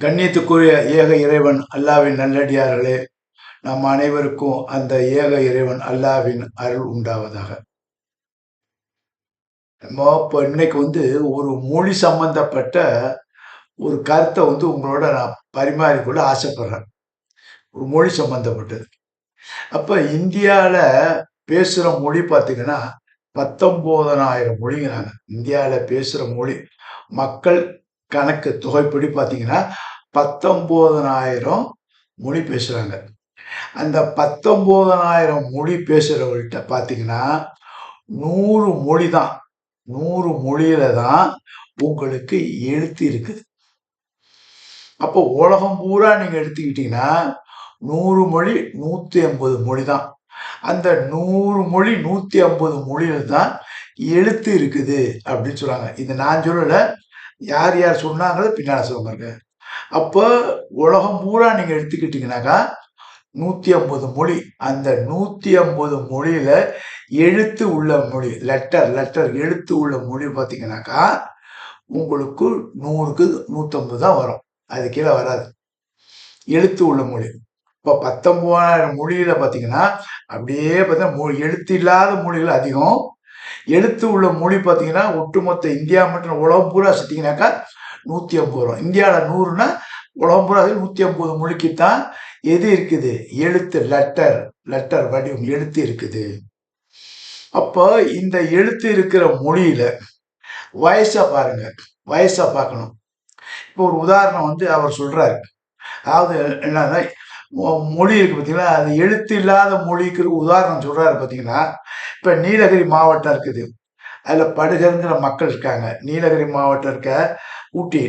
கண்ணியத்துக்குரிய ஏக இறைவன் அல்லாவின் நல்லடியார்களே, நம் அனைவருக்கும் அந்த ஏக இறைவன் அல்லாவின் அருள் உண்டாவதாக. நம்ம இப்போ இன்னைக்கு ஒரு மொழி சம்பந்தப்பட்ட ஒரு கருத்தை உங்களோட நான் பரிமாறிக்கொள்ள ஆசைப்படுறேன். ஒரு மொழி சம்பந்தப்பட்டது. அப்ப இந்தியால பேசுற மொழி பார்த்தீங்கன்னா 19,000 மொழிங்கிறாங்க. இந்தியால பேசுற மொழி மக்கள் கணக்கு தொகைப்படி பார்த்தீங்கன்னா 19,000 மொழி பேசுறாங்க. அந்த 19,000 மொழி பேசுறவங்கள்ட்ட பார்த்தீங்கன்னா 100 மொழி தான். 100 மொழியில தான் உங்களுக்கு எழுத்து இருக்குது. அப்போ உலகம் பூரா நீங்க எடுத்துக்கிட்டீங்கன்னா 100 மொழி 150 மொழி தான். அந்த 100 மொழி 150 மொழியில தான் எழுத்து இருக்குது அப்படின்னு சொல்றாங்க. இது நான் சொல்லல, யார் யார் சொன்னாங்களோ பின்னால சொல்லுங்க. அப்போ உலகம் பூரா நீங்க எடுத்துக்கிட்டீங்கன்னாக்கா 150 மொழி. அந்த 150 மொழியில எழுத்து உள்ள மொழி, லெட்டர் எழுத்து உள்ள மொழி பார்த்தீங்கன்னாக்கா உங்களுக்கு 100க்கு 150 தான் வரும். அது கீழே வராது. எழுத்து உள்ள மொழி. இப்போ 19,000 மொழியில பார்த்தீங்கன்னா அப்படியே பார்த்தீங்கன்னா எழுத்து இல்லாத மொழிகள் அதிகம். எழுத்து உள்ள மொழி பார்த்தீங்கன்னா ஒட்டுமொத்த இந்தியா மற்றும் உலகம் பூரா சுத்திங்கனாக்கா 150 வரும். இந்தியாவில் 100னா உலகம் பூரா 150 மொழிக்கு தான் எது இருக்குது? எழுத்து, லெட்டர் வடிவம் எழுத்து இருக்குது. அப்போ இந்த எழுத்து இருக்கிற மொழியில வயசை பாருங்க, வயசை பார்க்கணும். இப்போ ஒரு உதாரணம் அவர் சொல்றாரு. அதாவது என்னன்னா மொழி இருக்கு பார்த்தீங்களா, அது எழுத்து இல்லாத மொழிக்கு உதாரணம் சொல்றாரு பார்த்தீங்கன்னா, இப்போ நீலகிரி மாவட்டம் இருக்குது. அதில் படுகருங்கிற மக்கள் இருக்காங்க. நீலகிரி மாவட்டம் இருக்க ஊட்டி,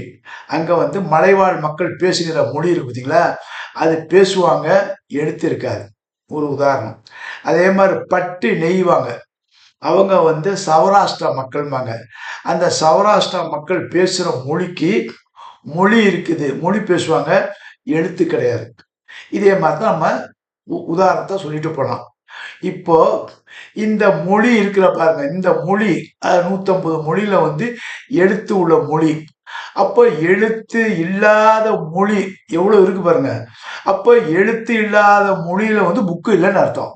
அங்கே மலைவாழ் மக்கள் பேசுகிற மொழி இருக்கு பார்த்தீங்களா, அது பேசுவாங்க, எழுத்து இருக்காது. ஒரு உதாரணம். அதே மாதிரி பட்டு நெய்வாங்க, அவங்க சௌராஷ்டிரா மக்கள்வாங்க. அந்த சௌராஷ்டிரா மக்கள் பேசுகிற மொழிக்கு மொழி இருக்குது, மொழி பேசுவாங்க, எழுத்து கிடையாது. இதே மாதிரி தான் நம்ம உதாரணத்தை சொல்லிட்டு போகலாம். இப்போ இந்த மொழி இருக்கிற பாருங்க, இந்த மொழி 150 மொழியில எழுத்து உள்ள மொழி. அப்போ எழுத்து இல்லாத மொழி எவ்வளவு இருக்கு பாருங்க. அப்போ எழுத்து இல்லாத மொழியில புக்கு இல்லைன்னு அர்த்தம்.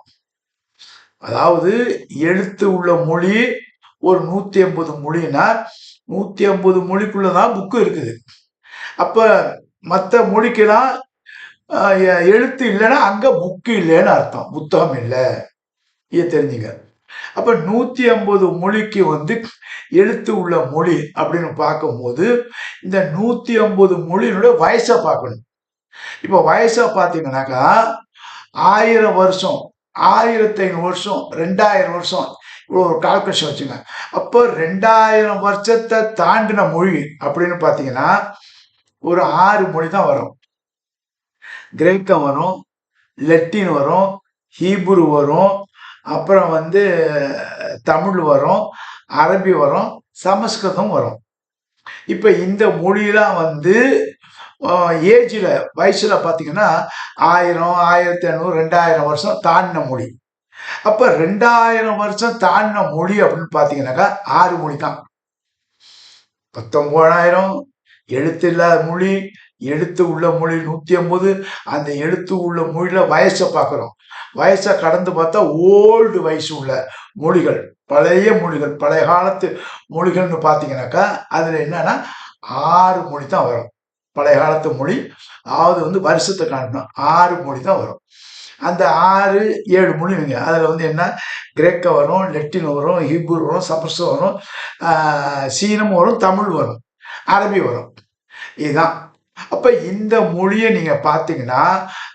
அதாவது எழுத்து உள்ள மொழி ஒரு 150 மொழினா 150 மொழிக்குள்ளதான் புக்கு இருக்குது. அப்ப மற்ற மொழிக்கெல்லாம் எழுத்து இல்லைன்னா அங்க புக்கு இல்லைன்னு அர்த்தம், புத்தகம் இல்லை. இதை தெரிஞ்சுங்க. அப்ப 150 மொழிக்கு எழுத்து உள்ள மொழி அப்படின்னு பார்க்கும்போது இந்த 150 மொழியினுடைய வயசை பார்க்கணும். இப்ப வயசை பார்த்தீங்கன்னாக்கா 1000 வருஷம், 1500 வருஷம், 2000 வருஷம், இவ்வளோ ஒரு கால்குலேஷன் வச்சுங்க. அப்போ 2000 வருஷத்தை தாண்டின மொழி அப்படின்னு பார்த்தீங்கன்னா ஒரு 6 மொழி தான் வரும். கிரேக்கம் வரும், லெட்டின் வரும், ஹீப்ரு வரும், அப்புறம் தமிழ் வரும், அரபி வரும், சமஸ்கிருதம் வரும். இப்ப இந்த மொழியெல்லாம் ஏஜ்ல வயசுல பாத்தீங்கன்னா 1000, 1500, 2000 வருஷம் தாண்டின மொழி. அப்ப 2000 வருஷம் தாண்டின மொழி அப்படின்னு பாத்தீங்கன்னாக்கா 6 மொழி தான். 19,000 எழுத்து இல்லாத மொழி, எழுத்து உள்ள மொழி 150. அந்த எழுத்து உள்ள மொழியில வயசை பார்க்கிறோம். வயசை கடந்து பார்த்தா ஓல்டு வயசு உள்ள மொழிகள், பழைய மொழிகள், பழைய காலத்து மொழிகள்னு பார்த்தீங்கன்னாக்கா அதுல என்னன்னா 6 மொழி தான் வரும். பழைய காலத்து மொழி, அதாவது வருஷத்தை காட்டணும், 6 மொழி தான் வரும். அந்த 6, 7 மொழி அதுல என்ன கிரேக்கம் வரும், லெட்டின் வரும், ஹீப்ரு வரும், சமஸ்கிருதம் வரும், சீனம் வரும், தமிழ் வரும், அரபி வரும். இதுதான். அப்ப இந்த மொழியை நீங்க பாத்தீங்கன்னா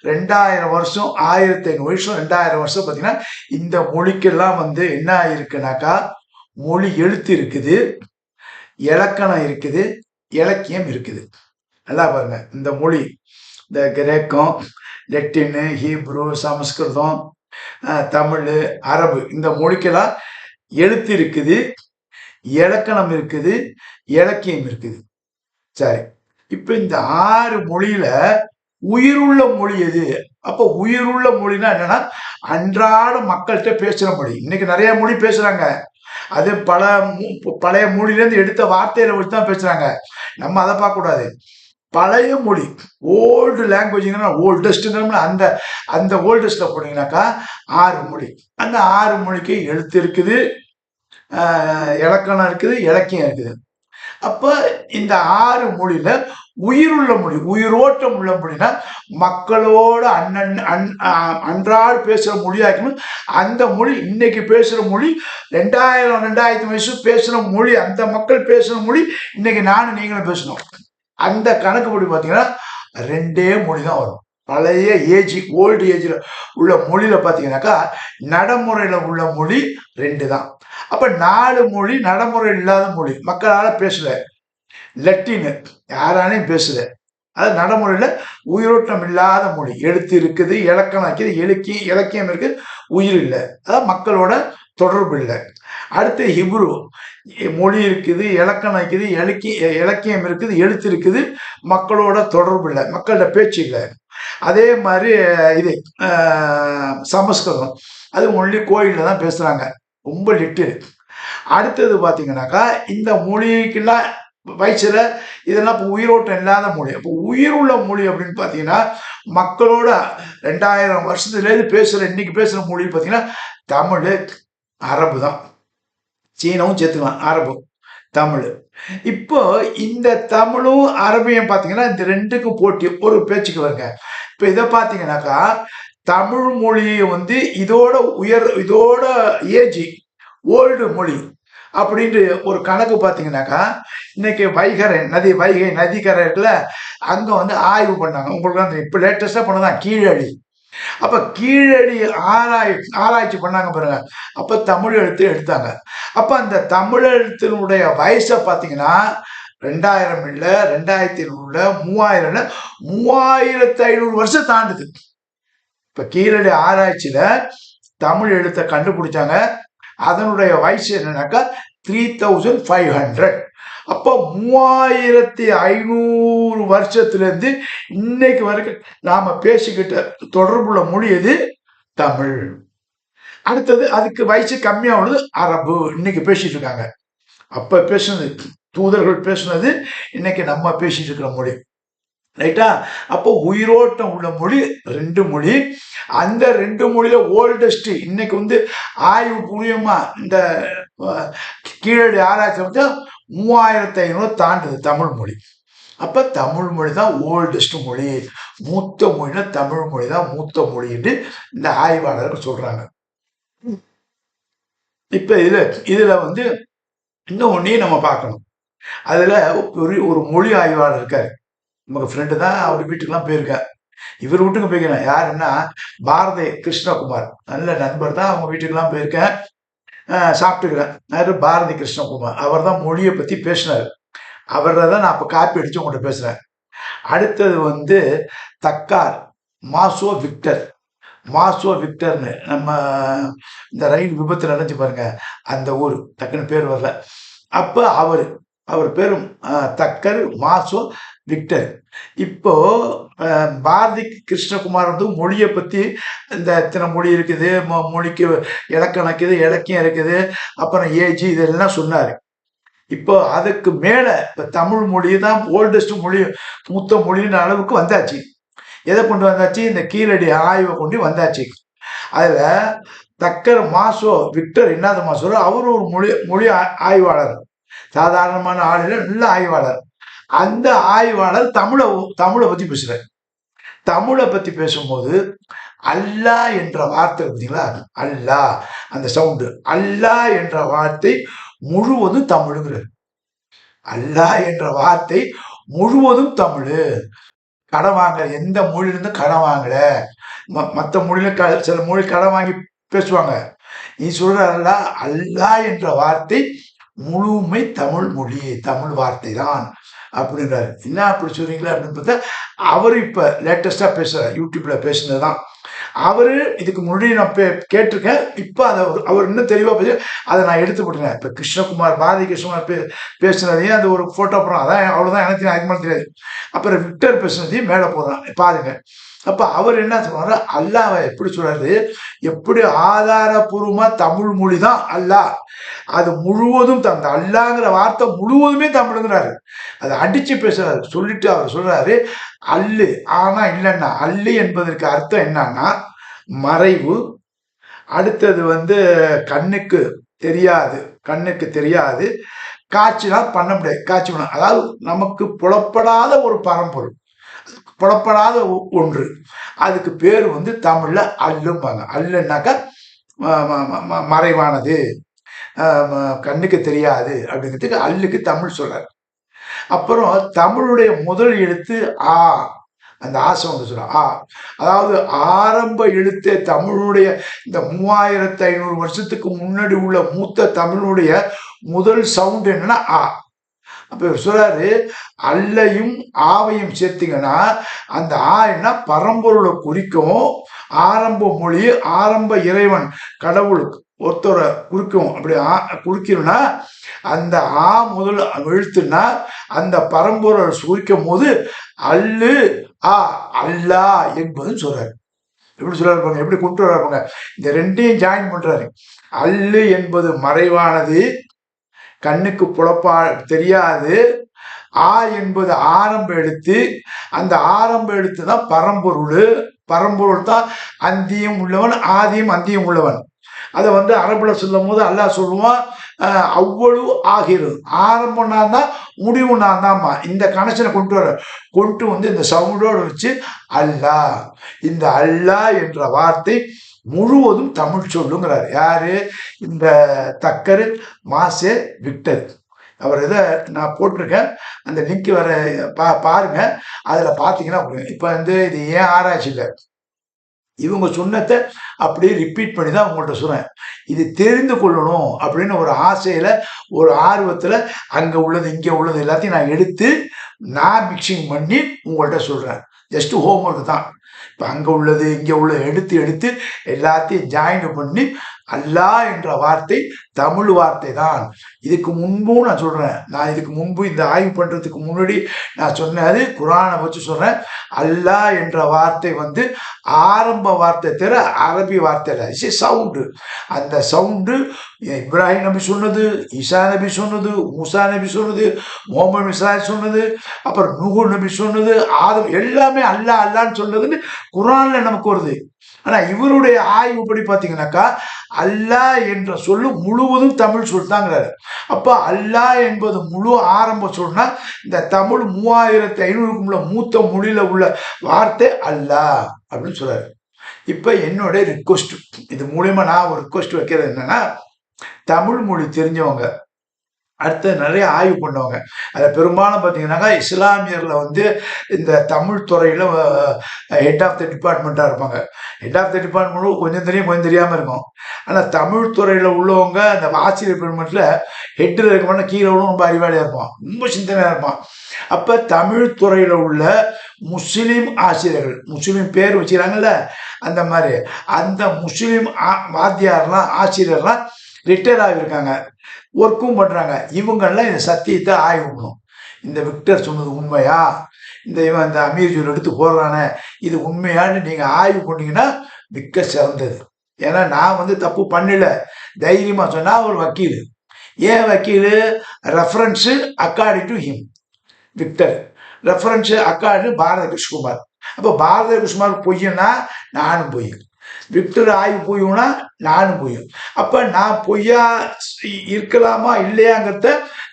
2000 வருஷம், 1500 வருஷம், 2000 வருஷம் பாத்தீங்கன்னா இந்த மொழிக்கெல்லாம் என்ன இருக்குனாக்கா மொழி எழுத்து இருக்குது, இலக்கணம் இருக்குது, இலக்கியம் இருக்குது. நல்லா பாருங்க. இந்த மொழி, இந்த கிரேக்கம், லெட்டின், ஹீப்ரு, சமஸ்கிருதம், தமிழ், அரபு, இந்த மொழிக்கெல்லாம் எழுத்து இருக்குது, இலக்கணம் இருக்குது, இலக்கியம் இருக்குது. சரி, இப்ப இந்த 6 மொழியில உயிருள்ள மொழி எது? அப்ப உயிருள்ள மொழினா என்னன்னா அன்றாட மக்கள்கிட்ட பேசுற மொழி. இன்னைக்கு நிறைய மொழி பேசுறாங்க, அது பழைய மொழியிலேருந்து எடுத்த வார்த்தையில வச்சு தான் பேசுறாங்க. நம்ம அதை பார்க்க கூடாது. பழைய மொழி, ஓல்டு லாங்குவேஜ்னா ஓல்டஸ்ட்னா அந்த அந்த ஓல்டஸ்ட்ல போனீங்கன்னாக்கா 6 மொழி. அந்த 6 மொழிக்கு எழுத்து இருக்குது, இலக்கணம் இருக்குது, இலக்கியம் இருக்குது. அப்ப இந்த 6 மொழியில உயிருள்ள மொழி, உயிரோட்டம் உள்ள மொழினா மக்களோட அன்றாட பேசுற மொழியாக்கணும். அந்த மொழி இன்னைக்கு பேசுற மொழி 2000 வயசு பேசுற மொழி, அந்த மக்கள் பேசுற மொழி இன்னைக்கு நானும் நீங்களும் பேசணும். அந்த கணக்குப்படி பார்த்தீங்கன்னா 2 மொழி தான் வரும். பழைய ஏஜ், ஓல்டு ஏஜில் உள்ள மொழியில பார்த்தீங்கன்னாக்கா நடைமுறையில் உள்ள மொழி 2 தான். அப்ப 4 மொழி நடைமுறை இல்லாத மொழி, மக்களால பேசல. லத்தீன் யாராலையும் பேசல. அது நடைமுறையில உயிரோட்டம் இல்லாத மொழி. எழுத்து இருக்குது, இலக்கணம் இருக்குது, இலக்கியம் இருக்கு, உயிர் இல்லை. அதாவது மக்களோட தொடர்பு இல்லை. அடுத்து ஹிப்ரு மொழி இருக்குது, இலக்கணம் இருக்குது, இலக்கியம் இருக்குது, எழுத்து இருக்குது, மக்களோட தொடர்பு இல்லை, மக்களோட பேச்சு இல்லை. அதே மாதிரி இது சமஸ்கிருதம், அது ஒன்லி கோயிலில் தான் பேசுறாங்க, ரொம்ப லிட்டில். அடுத்தது பார்த்தீங்கன்னாக்கா இந்த மொழிக்கெல்லாம் வயசுல இதெல்லாம் இப்போ உயிரோட்டம் இல்லாத மொழி. அப்போ உயிர் உள்ள மொழி அப்படின்னு பார்த்தீங்கன்னா மக்களோட 2000 வருஷத்துலேருந்து பேசுகிற இன்னைக்கு பேசுகிற மொழி பார்த்தீங்கன்னா தமிழ், அரபு தான். சீனவும் சேர்த்துக்கலாம், அரபு, தமிழ். இப்போ இந்த தமிழும் அரபியும் பார்த்தீங்கன்னா இந்த 2க்கும் போட்டி ஒரு பேச்சுக்கு வருங்க. இப்போ இதை பார்த்தீங்கன்னாக்கா தமிழ் மொழியை வந்து இதோட ஏஜி ஓல்டு மொழி அப்படின்ட்டு ஒரு கணக்கு பார்த்தீங்கன்னாக்கா இன்னைக்கு வைகை நதிக்கரை இருக்குல்ல, அங்கே வந்து ஆய்வு பண்ணாங்க. உங்களுக்கு இப்போ லேட்டஸ்டாக பண்ணதான் கீழடி. அப்ப கீழடி ஆராய்ச்சி பண்ணாங்க பாருங்க. அப்ப தமிழ் எழுத்து எடுத்தாங்க. அப்ப அந்த தமிழ் எழுத்தினுடைய வயசை பார்த்தீங்கன்னா 2000 இல்ல, 2500 இல்ல, 3000 இல்ல, 3500 வருஷம் தாண்டுது. இப்ப கீழடி ஆராய்ச்சியில தமிழ் எழுத்தை கண்டுபிடிச்சாங்க. அதனுடைய வயசு என்னன்னாக்கா 3500. அப்போ 3500 வருஷத்துல இன்னைக்கு வரைக்கும் நாம பேசிக்கிட்ட தொடர்புள்ள மொழி எது? தமிழ். அடுத்தது அதுக்கு வயசு கம்மியா உள்ளது அரபு, இன்னைக்கு பேசிட்டு இருக்காங்க. அப்ப பேசுனது தூதர்கள் பேசுனது, இன்னைக்கு நம்ம பேசிட்டு இருக்கிற மொழி, ரைட்டா? அப்போ உயிரோட்டம் உள்ள மொழி 2 மொழி. அந்த 2 மொழியில ஓல்டஸ்ட் இன்னைக்கு வந்து ஆய்வு பூர்வமா இந்த கீழடி ஆராய்ச்சி வந்து 3500 தாண்டுது தமிழ் மொழி. அப்ப தமிழ் மொழி தான் ஓல்டஸ்ட் மொழி, மூத்த மொழினா தமிழ் மொழி தான் மூத்த மொழி என்று இந்த ஆய்வாளர்கள் சொல்றாங்க. இப்ப இதுல வந்து இன்னும் ஒன்னையும் நம்ம பார்க்கணும். அதுல ஒரு மொழி ஆய்வாளர் இருக்காரு, நமக்கு ஃப்ரெண்டு தான், அவர் வீட்டுக்கெல்லாம் போயிருக்கார். இவர் வீட்டுக்கு போய்க்கிறேன், யாருன்னா பாரதி கிருஷ்ணகுமார், நல்ல நண்பர் தான். அவங்க வீட்டுக்கெல்லாம் போயிருக்கேன், சாப்பிட்டுக்கிறேன். யாரு? பாரதி கிருஷ்ணகுமார். அவர் தான் மொழியை பத்தி பேசினார். அவரை தான் நான் இப்போ காப்பி அடிச்சு உங்கள்கிட்ட பேசுறேன். அடுத்தது வந்து தக்கார் மாசோ விக்டர்னு, நம்ம இந்த ரயில் விபத்து நடந்துச்சு பாருங்க, அந்த ஊர் டக்குன்னு பேர் வரல. அப்ப அவர் பேரும் தக்கர் மாசோ விக்டர். இப்போ பாரதி கிருஷ்ணகுமார் வந்து மொழியை பத்தி இந்த இத்தனை மொழி இருக்குது, மொழிக்கு இலக்கணம் இருக்குது, இலக்கியம் இருக்குது, அப்புறம் ஏஜி இதெல்லாம் சொன்னாரு. இப்போ அதுக்கு மேல இப்ப தமிழ் மொழி தான் ஓல்டஸ்ட் மொழி, மூத்த மொழின்ற அளவுக்கு வந்தாச்சு. எதை கொண்டு வந்தாச்சு? இந்த கீழடி ஆய்வை கொண்டு வந்தாச்சு. அதுல தக்கர் மாசோ விக்டர் இன்னாத மாசோ அவரு ஒரு மொழி ஆய்வாளர், சாதாரணமான ஆளுநர், நல்ல ஆய்வாளர். அந்த ஆய்வாளர் தமிழை பத்தி பேசுறாரு. தமிழை பத்தி பேசும்போது அல்லா என்ற வார்த்தை பார்த்தீங்களா, அல்லா அந்த சவுண்டு, அல்லா என்ற வார்த்தை முழுவதும் தமிழுங்கிறது. அல்லா என்ற வார்த்தை முழுவதும் தமிழ். கடன் வாங்க, எந்த மொழியிலிருந்து கடன் வாங்கல, மற்ற மொழியில சில மொழி கடன் வாங்கி பேசுவாங்க. நீ சொல்ற அல்லா என்ற வார்த்தை முழுமை தமிழ் மொழி, தமிழ் வார்த்தை தான் அப்படின்றாரு. என்ன அப்படி சொல்றீங்களா அப்படின்னு பார்த்தா, அவர் இப்ப லேட்டஸ்டா பேசுற யூடியூப்ல பேசுனதுதான். அவரு இதுக்கு முன்னாடி நான் கேட்டிருக்கேன். இப்ப அவர் இன்னும் தெளிவா பேச அதை நான் எடுத்து போட்டுருக்கேன். இப்ப கிருஷ்ணகுமார், பாரதி கிருஷ்ணகுமார் பேசுனதையும் அந்த ஒரு போட்டோ போடுறோம், அதான் அவ்வளவுதான், எனக்கு அதிகமாக தெரியாது. அப்புறம் விக்டர் பேசுனதையும் மேல போடுறான் பாருங்க. அப்ப அவர் என்ன சொல்றாரு, அல்லாஹ் எப்படி சொல்றாரு, எப்படி ஆதாரபூர்வமா தமிழ் மொழி தான் அல்லாஹ், அது முழுவதும் அந்த அல்லாங்கிற வார்த்தை முழுவதுமே தமிழுங்கிறாரு. அதை அடிச்சு பேசுறாரு. சொல்லிட்டு அவர் சொல்றாரு, அல்லு ஆனா இல்லைன்னா, அல்லு என்பதற்கு அர்த்தம் என்னன்னா மறைவு. அடுத்தது கண்ணுக்கு தெரியாது, கண்ணுக்கு தெரியாது. காட்சிலாம் பண்ண முடியாது, காட்சி பண்ண, அதாவது நமக்கு புலப்படாத ஒரு பரம்பொருள், புலப்படாத ஒன்று. அதுக்கு பேர் தமிழ்ல அல்லும்பாங்க. அல்லுன்னாக்கா மறைவானது, கண்ணுக்கு தெரியாது அப்படிங்கிறதுக்கு அல்லுக்கு தமிழ் சொல்றாரு. அப்புறம் தமிழுடைய முதல் எழுத்து ஆ, அந்த ஆசை சொல்ற ஆ, அதாவது ஆரம்ப எழுத்தே தமிழுடைய இந்த 3500 வருஷத்துக்கு முன்னாடி உள்ள மூத்த தமிழுடைய முதல் சவுண்ட் என்னன்னா ஆ. அப்ப சொல்றாரு, அல்லையும் ஆவையும் சேர்த்தீங்கன்னா அந்த ஆ என்ன பரம்பொருளை குறிக்கும். ஆரம்ப மொழி, ஆரம்ப இறைவன் கடவுளுக்கு ஒருத்தரை குறிக்கும். அப்படி குறிக்கணும்னா அந்த ஆ முதல் எழுத்துனா அந்த பரம்பொருளை குறிக்கும் போது அல்லு ஆ அல்லா என்பது சொல்றாரு. எப்படி சொல்றாரு, எப்படி கொண்டு வர்றாங்க, இந்த ரெண்டையும் ஜாயின் பண்றாரு. அல்லு என்பது மறைவானது, கண்ணுக்கு புலப்பா தெரியாது. ஆ என்பது ஆரம்ப எழுத்து, அந்த ஆரம்ப எழுத்து தான் பரம்பொருள். பரம்பொருள் தான் அந்தியும் உள்ளவன், ஆதியும் அந்தியும் உள்ளவன். அதை அரபுல சொல்லும் போது அல்லாஹ் சொல்லுவான், அவ்வளவு ஆகிறது, ஆரம்பம் நான் தான், முடிவு நான் தான்மா. இந்த கனெக்ஷனை கொண்டு இந்த சவுண்டோடு வச்சு அல்லாஹ், இந்த அல்லாஹ் என்ற வார்த்தை முழுவதும் தமிழ் சொல்லுங்கிறார். யாரு, இந்த தக்கரு மாசே விக்டர். அவர் இதை நான் போட்டிருக்கேன், அந்த லிங்க் வர பாருங்க. அதுல பாத்தீங்கன்னா இப்ப இது ஏன் ஆராய்ச்சி இல்லை, இவங்க சொன்னதை அப்படியே ரிப்பீட் பண்ணி தான் உங்கள்கிட்ட சொல்றேன். இது தெரிந்து கொள்ளணும் அப்படின்னு ஒரு ஆசையில, ஒரு ஆர்வத்துல அங்க உள்ளது இங்க உள்ளது எல்லாத்தையும் நான் எடுத்து நான் மிக்சிங் பண்ணி உங்கள்கிட்ட சொல்றேன். ஜஸ்ட் ஹோம்ஒர்க் தான். இப்போ அங்கே உள்ளது இங்கே உள்ளது எடுத்து எடுத்து எல்லாத்தையும் ஜாயின் பண்ணி அல்லாஹ் என்ற வார்த்தை தமிழ் வார்த்தை தான். இதுக்கு முன்பும் நான் சொல்றேன், நான் இதுக்கு முன்பு இந்த ஆய்வு பண்றதுக்கு முன்னாடி நான் சொன்னது குரானை வச்சு சொல்றேன். அல்லாஹ் என்ற வார்த்தை ஆரம்ப வார்த்தை தவிர அரபி வார்த்தை இல்லை, சவுண்டு. அந்த சவுண்டு இப்ராஹிம் நபி சொன்னது, ஈசா நபி சொன்னது, மூசா நபி சொன்னது, முகமது மிஸ்ராய் சொன்னது, அப்புறம் நூஹு நபி சொன்னது, ஆதம், எல்லாமே அல்லாஹ் அல்லான்னு சொன்னதுன்னு குரான்ல நமக்கு வருது. ஆனா இவருடைய ஆய்வுப்படி பாத்தீங்கன்னாக்கா அல்லாஹ் என்ற சொல்லு முழுவதும் தமிழ் சொல் தாங்கிறாரு. அப்ப அல்லாஹ் என்பது முழு ஆரம்ப சொல்னா இந்த தமிழ் 3500 மூத்த மொழியில உள்ள வார்த்தை அல்லாஹ் அப்படின்னு சொல்றாரு. இப்ப என்னோட ரிக்வஸ்ட், இது மூலியமா நான் ஒரு ரிக்வஸ்ட் வைக்கிறது என்னன்னா, தமிழ் மொழி தெரிஞ்சவங்க, அடுத்து நிறைய ஆய்வு பண்ணுவாங்க, அதில் பெரும்பாலும் பார்த்தீங்கன்னாக்கா இஸ்லாமியரில் இந்த தமிழ் துறையில் ஹெட் ஆஃப் த டிபார்ட்மெண்ட்டாக இருப்பாங்க. ஹெட் ஆஃப் த டிபார்ட்மெண்ட்டும் கொஞ்சம் தெரியும் கொஞ்சம் தெரியாமல் இருக்கும். ஆனால் தமிழ் துறையில் உள்ளவங்க அந்த ஆசிரியர் பெருமட்டில் ஹெட்டில் இருக்க மாட்டோம், கீழே உள்ள ரொம்ப அறிவாளியாக இருப்பான், ரொம்ப சிந்தனையாக இருப்பான். அப்போ தமிழ் துறையில் உள்ள முஸ்லீம் ஆசிரியர்கள், முஸ்லீம் பேர் வச்சுக்கிறாங்கல்ல, அந்த மாதிரி அந்த முஸ்லீம் வாத்தியார்லாம் ஆசிரியர்லாம் ரிட்டையர் ஆகியிருக்காங்க, ஒர்க்கும் பண்றாங்க. இவங்கெல்லாம் இந்த சத்தியத்தை ஆய்வு பண்ணணும். இந்த விக்டர் சொன்னது உண்மையா, இவன் இந்த அமீர் ஜூல் எடுத்து போடுறானே இது உண்மையான்னு நீங்க ஆய்வு பண்ணீங்கன்னா மிக்க சிறந்தது. ஏன்னா நான் தப்பு பண்ணல, தைரியமா சொன்னா ஒரு வக்கீல். ஏன் வக்கீல், reference according to him, Victor reference according Bharatha Krishnakumar. அப்போ பாரத கிருஷ்ணகுமார் பொய்யன்னா நானும் பொய், விக்டர் ஆய்வு பொய்யும்னா நானும் பொய்யும். அப்ப நான் பொய்யா இருக்கலாமா இல்லையாங்கிறத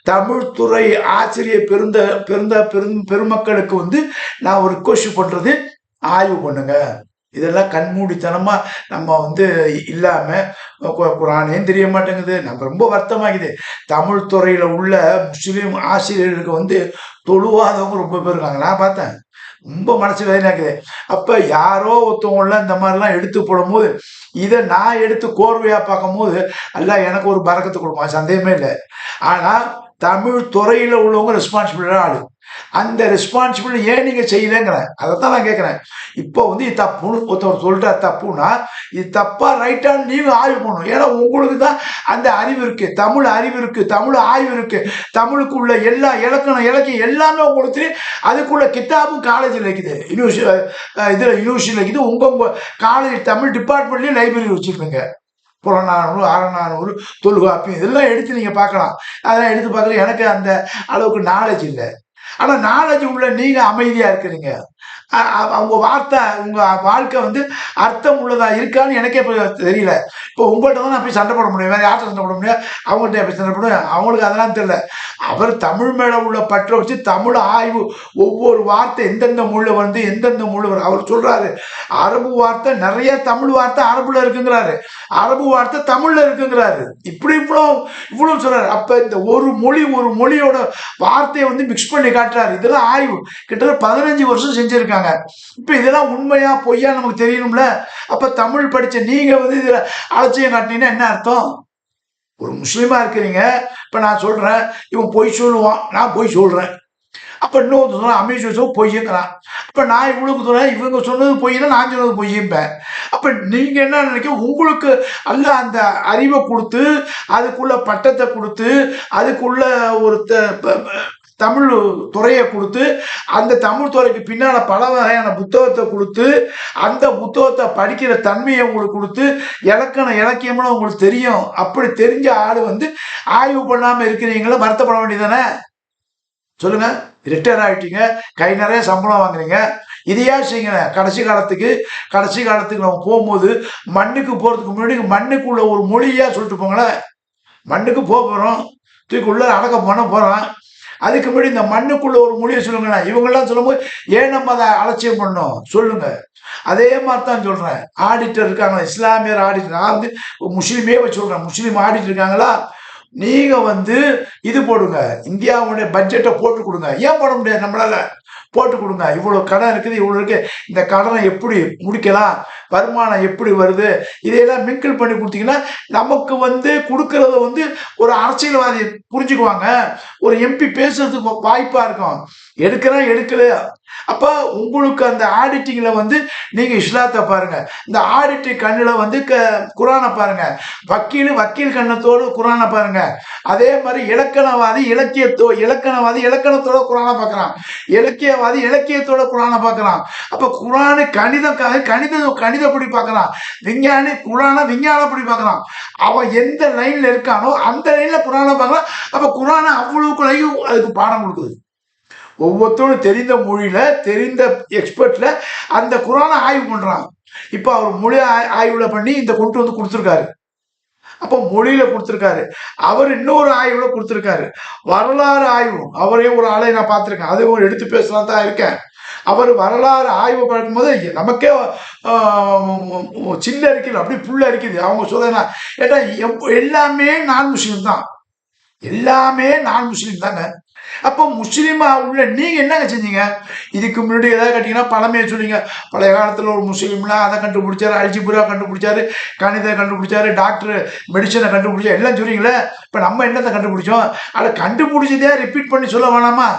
தமிழ் துறை ஆசிரியர் பெருமக்களுக்கு நான் ஒரு ரிக்வெஸ்ட் பண்றது, ஆய்வு பண்ணுங்க. இதெல்லாம் கண்மூடித்தனமா நம்ம இல்லாம குரானையும் தெரிய மாட்டேங்குது. நம்ம ரொம்ப வருத்தமாகுது. தமிழ் துறையில உள்ள முஸ்லீம் ஆசிரியர்களுக்கு தொழுவாதவங்க ரொம்ப பேர் இருக்காங்க, நான் பார்த்தேன். ரொம்ப மனசு வேதனையாக்குது. அப்ப யாரோ ஒருத்தவங்கள இந்த மாதிரிலாம் எடுத்து போடும் போது, இதை நான் எடுத்து கோர்வையா பார்க்கும் போது எல்லாம் எனக்கு ஒரு பறக்கத்தை கொடுப்பான், சந்தேகமே இல்லை. ஆனா தமிழ் துறையில உள்ளவங்க ரெஸ்பான்சிபிலிட்டி ஆளு. அந்த ரெஸ்பான்சிபிலிட்டி ஏன் நீங்க செய்யலைங்கிறேன். அதைத்தான் நான் கேட்கிறேன். இப்போ வந்து இது தப்புன்னு ஒருத்தவர் சொல்ற தப்புனா இது தப்பா ரைட்டான்னு நீங்க ஆய்வு பண்ணணும். ஏன்னா உங்களுக்கு தான் அந்த அறிவு இருக்கு, தமிழ் அறிவு இருக்கு, தமிழ் ஆய்வு இருக்கு, தமிழுக்கு உள்ள எல்லா இலக்கணம் இலக்கியம் எல்லாமே உங்களுக்கு தெரியும். அதுக்குள்ள கித்தாபும் காலேஜில் இருக்குது, இதுல யூனிவர்சிட்டியில் இருக்குது. உங்க காலேஜ் தமிழ் டிபார்ட்மெண்ட்லயும் லைப்ரரி வச்சிருப்பீங்க. புறநானூறு, அறநானூறு, தொல்காப்பியம் இதெல்லாம் எடுத்து நீங்க பார்க்கலாம். அதெல்லாம் எடுத்து பார்க்கல. எனக்கு அந்த அளவுக்கு நாலேஜ் இல்லை. ஆனா நாலேஜ் உள்ள நீங்க அமைதியா இருக்கிறீங்க. அவங்க வார்த்தை உங்க வாழ்க்கை வந்து அர்த்தம் உள்ளதா இருக்கான்னு எனக்கே தெரியல. இப்போ உங்கள்கிட்ட தான் நான் போய் சண்டை போட முடியும், வேற யார்கிட்ட சண்டை போட முடியும்? அவங்கள்ட்ட போய் சண்டை போடுவேன். அவங்களுக்கு அதெல்லாம் தெரியல. அவர் தமிழ் மேல உள்ள பற்ற வச்சு தமிழ் ஆய்வு, ஒவ்வொரு வார்த்தை எந்தெந்த மொழியில் வந்து எந்தெந்த மொழி வரும். அவர் சொல்றாரு அரபு வார்த்தை நிறைய தமிழ் வார்த்தை அரபுல இருக்குங்கிறாரு, அரபு வார்த்தை தமிழ்ல இருக்குங்கிறாரு. இப்படி இவ்வளவு சொல்றாரு. அப்ப இந்த ஒரு மொழியோட வார்த்தையை வந்து மிக்ஸ் பண்ணி காட்டுறாரு. இதெல்லாம் ஆய்வு கிட்டத்தட்ட 15 வருஷம் செஞ்சிருக்காங்க. இப்ப இதெல்லாம் உண்மையா பொய்யா நமக்கு தெரியணும்ல. அப்ப தமிழ் படிச்ச நீங்க வந்து இதுல அலட்சியம் காட்டினீங்கன்னா என்ன அர்த்தம்? ஒரு முஸ்லீமா இருக்கிறீங்க. இப்ப நான் சொல்றேன் இவன் பொய் சொல்லுவான், நான் பொய் சொல்றேன். அப்ப இன்னொரு சொன்னா அமீஷ் பொய்யுங்கிறான். அப்ப நான் இவங்களுக்கு சொல்றேன் இவங்க சொன்னது பொய்னா நான் சொன்னது பொய்யும்பேன். அப்ப நீங்க என்ன நினைக்க, உங்களுக்கு அல்ல அந்த அறிவை கொடுத்து அதுக்குள்ள பட்டத்தை கொடுத்து அதுக்குள்ள ஒரு தமிழ் துறையை கொடுத்து அந்த தமிழ் துறைக்கு பின்னால பல வகையான புத்தகத்தை கொடுத்து அந்த புத்தகத்தை படிக்கிற தன்மையை உங்களுக்கு கொடுத்து இலக்கியம்னு உங்களுக்கு தெரியும். அப்படி தெரிஞ்ச ஆளு வந்து ஆய்வு பண்ணாம இருக்கிறீங்களா? வருத்தப்பட வேண்டியதானே? சொல்லுங்க. ரிட்டையர் ஆகிட்டீங்க, கை நிறைய சம்பளம் வாங்குறீங்க, இதையா செய்யுங்க. கடைசி காலத்துக்கு நம்ம போகும்போது மண்ணுக்கு போறதுக்கு முன்னாடி மண்ணுக்குள்ள ஒரு மொழியா சொல்லிட்டு போங்களேன். மண்ணுக்கு போறோம், தூக்கி உள்ள அடக்கம் பண்ண போறோம். அதுக்கு முன்னாடி இந்த மண்ணுக்குள்ள ஒரு மொழியை சொல்லுங்க. இவங்கெல்லாம் சொல்லும்போது ஏன் நம்ம அதை அலட்சியம் பண்ணோம் சொல்லுங்க. அதே மாதிரி தான் சொல்றேன். ஆடிட்டர் இருக்காங்களா, இஸ்லாமியர் ஆடிட்டர், நான் வந்து முஸ்லீமே சொல்றேன், முஸ்லீம் ஆடிட்டர் இருக்காங்களா, நீங்க வந்து இது போடுங்க, இந்தியாவுடைய பட்ஜெட்டை போட்டு கொடுங்க. ஏன் போட முடியாது? நம்மளால போட்டு கொடுங்க. இவ்வளவு கடன் இருக்குது, இவ்வளவு இருக்கு, இந்த கடனை எப்படி முடிக்கலாம், வருமானம் எப்படி வருது, இதையெல்லாம் மிங்கிள் பண்ணி கொடுத்தீங்கன்னா நமக்கு வந்து கொடுக்கறத வந்து ஒரு அரசியல்வாதி புரிஞ்சுக்குவாங்க, ஒரு எம்பி பேசுறதுக்கு வாய்ப்பா இருக்கும். எடுக்கல. அப்ப உங்களுக்கு அந்த ஆடிட்டிங்ல வந்து நீங்க இஸ்லாத்தை பாருங்க, இந்த ஆடிட்டிங் கண்ணுல வந்து குரானை பாருங்க, வக்கீல் கண்ணத்தோடு குரானை பாருங்க. அதே மாதிரி இலக்கணவாதி இலக்கணத்தோட குரானை பார்க்கலாம், இலக்கியவாதி இலக்கியத்தோட குரானை பார்க்கலாம். அப்ப குரானு கணிதப்படி பார்க்கலாம், விஞ்ஞானி விஞ்ஞானப்படி பார்க்கலாம். அவன் எந்த லைன்ல இருக்கானோ அந்த லைன்ல குரானை பார்க்கலாம். அப்ப குரானை அவ்வளவுக்குள்ளையும் அதுக்கு பாடம் கொடுக்குது. ஒவ்வொருத்தரும் தெரிந்த மொழியில தெரிந்த எக்ஸ்பர்ட்ல அந்த குரானை ஆய்வு பண்றான். இப்ப அவர் மொழி ஆய்வுல பண்ணி இந்த கொண்டு வந்து கொடுத்துருக்காரு. அப்போ மொழியில கொடுத்துருக்காரு. அவர் இன்னொரு ஆய்வுல கொடுத்துருக்காரு. வரலாறு ஆய்வு, அவரே ஒரு ஆளை நான் பார்த்திருக்கேன், அதை எடுத்து பேசலாம் தான் இருக்கேன். அவர் வரலாறு ஆய்வு பார்க்கும்போது நமக்கே சின்ன அரிக்கல, அப்படி புள்ள அரிக்குது. அவங்க சொல்ல ஏன்னா எல்லாமே நான் முஸ்லீம் தான், தாங்க. அப்போ முஸ்லீமா உள்ள நீங்க என்னங்க செஞ்சீங்க? இதுக்கு முன்னாடி ஏதாவது கட்டிங்கன்னா பழமையை சொல்லிங்க. பழைய காலத்துல ஒரு முஸ்லீம்னா அதை கண்டுபிடிச்சாரு, அல்ஜிப்ரா கண்டுபிடிச்சாரு, கணிதம் கண்டுபிடிச்சாரு, டாக்டர் மெடிசனை கண்டுபிடிச்சா, எல்லாம் சொல்றீங்களே. இப்ப நம்ம என்னத்தை கண்டுபிடிச்சோம்? அதை கண்டுபிடிச்சதே ரிப்பீட் பண்ணி சொல்ல வேணாமா?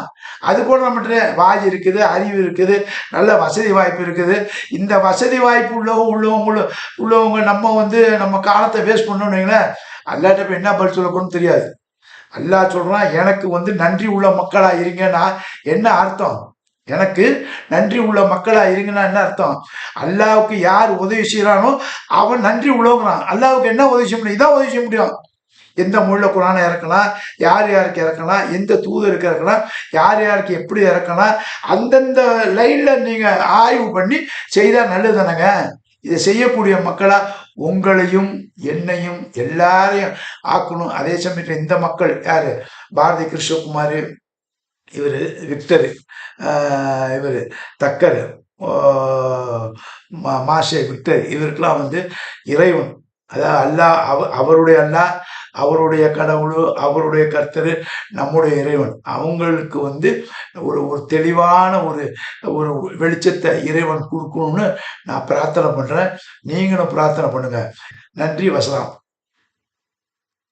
அது கூட நம்மகிட்ட வாய் இருக்குது, அறிவு இருக்குது, நல்ல வசதி வாய்ப்பு இருக்குது. இந்த வசதி வாய்ப்பு உள்ளவங்க நம்ம வந்து நம்ம காலத்தை வேஸ்ட் பண்ணோம்னு வைங்களேன், அல்லாட்ட போய் என்ன பதில் சொல்லணும்னு தெரியாது. அல்லாஹ் சொல்றான் எனக்கு வந்து நன்றி உள்ள மக்களா இருங்கன்னா என்ன அர்த்தம்? எனக்கு நன்றி உள்ள மக்களா இருங்கன்னா என்ன அர்த்தம்? அல்லாவுக்கு யார் உதவி செய்யறானோ அவன் நன்றி உள்ளவங்கிறான். அல்லாவுக்கு என்ன உதவி செய்ய முடியும்? இதான் உதவி செய்ய முடியும். எந்த மொழியில குரானை இறக்கலாம், யாருக்கு இறக்கலாம், எந்த தூதருக்கு இறக்கலாம், யாருக்கு எப்படி இறக்கலாம், அந்தந்த லைன்ல நீங்க ஆய்வு பண்ணி செய்தா நல்லதுதானங்க. இதை செய்யக்கூடிய மக்களா உங்களையும் என்னையும் எல்லாரையும் ஆக்கணும். அதே சமயத்தில் இந்த மக்கள் யாரு? பாரதி கிருஷ்ணகுமார், இவர் விக்டரு, இவர் தக்கர், மாஷே விக்டர், இவருக்கெல்லாம் வந்து இறைவன், அதாவது அவருடைய அவருடைய கடவுள், அவருடைய கர்த்தர், நம்முடைய இறைவன், அவங்களுக்கு வந்து ஒரு தெளிவான ஒரு வெளிச்சத்தை இறைவன் கொடுக்கணும்னு நான் பிரார்த்தனை பண்றேன். நீங்களும் பிரார்த்தனை பண்ணுங்க. நன்றி. வசலாம்.